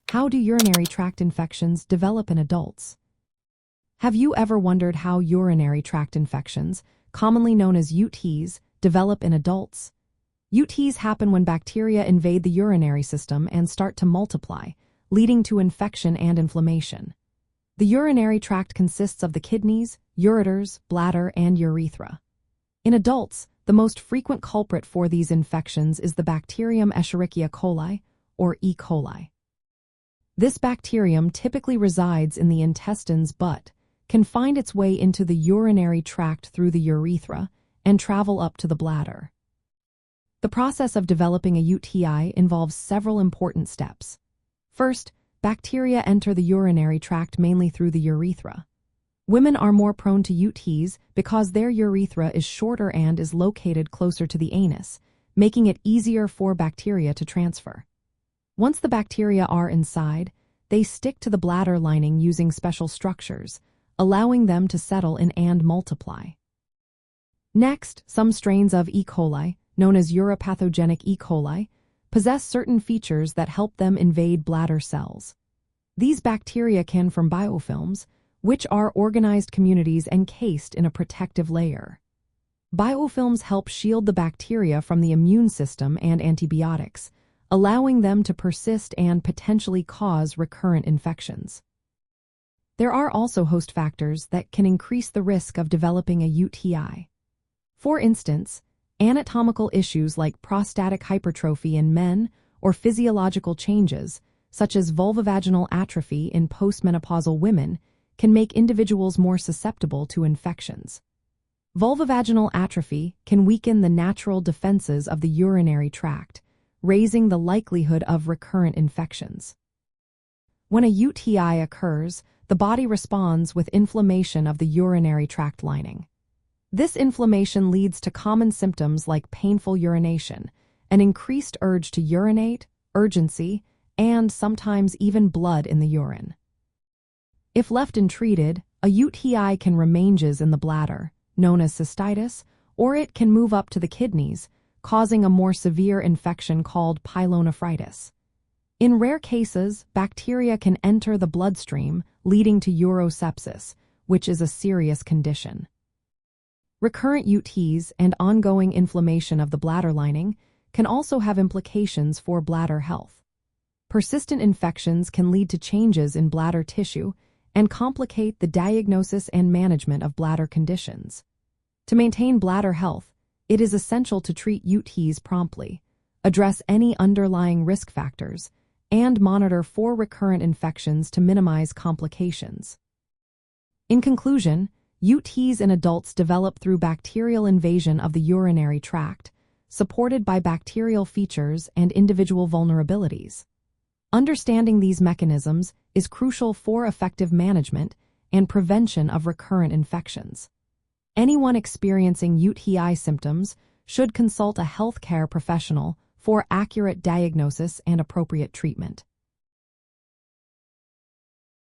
How do urinary tract infections develop in adults? Have you ever wondered how urinary tract infections, commonly known as UTIs, develop in adults? UTIs happen when bacteria invade the urinary system and start to multiply, leading to infection and inflammation. The urinary tract consists of the kidneys, ureters, bladder, and urethra. In adults, the most frequent culprit for these infections is the bacterium Escherichia coli, or E. coli. This bacterium typically resides in the intestines but can find its way into the urinary tract through the urethra and travel up to the bladder. The process of developing a UTI involves several important steps. First, bacteria enter the urinary tract mainly through the urethra. Women are more prone to UTIs because their urethra is shorter and is located closer to the anus, making it easier for bacteria to transfer. Once the bacteria are inside, they stick to the bladder lining using special structures, allowing them to settle in and multiply. Next, some strains of E. coli, known as uropathogenic E. coli, possess certain features that help them invade bladder cells. These bacteria can form biofilms, which are organized communities encased in a protective layer. Biofilms help shield the bacteria from the immune system and antibiotics, allowing them to persist and potentially cause recurrent infections. There are also host factors that can increase the risk of developing a UTI. For instance, anatomical issues like prostatic hypertrophy in men or physiological changes, such as vulvovaginal atrophy in postmenopausal women, can make individuals more susceptible to infections. Vulvovaginal atrophy can weaken the natural defenses of the urinary tract, raising the likelihood of recurrent infections. When a UTI occurs, the body responds with inflammation of the urinary tract lining. This inflammation leads to common symptoms like painful urination, an increased urge to urinate, urgency, and sometimes even blood in the urine. If left untreated, a UTI can remains in the bladder, known as cystitis, or it can move up to the kidneys, causing a more severe infection called pyelonephritis. In rare cases, bacteria can enter the bloodstream, leading to urosepsis, which is a serious condition. Recurrent UTIs and ongoing inflammation of the bladder lining can also have implications for bladder health. Persistent infections can lead to changes in bladder tissue and complicate the diagnosis and management of bladder conditions. To maintain bladder health, it is essential to treat UTIs promptly, address any underlying risk factors, and monitor for recurrent infections to minimize complications. In conclusion, UTIs in adults develop through bacterial invasion of the urinary tract, supported by bacterial features and individual vulnerabilities. Understanding these mechanisms is crucial for effective management and prevention of recurrent infections. Anyone experiencing UTI symptoms should consult a healthcare professional for accurate diagnosis and appropriate treatment.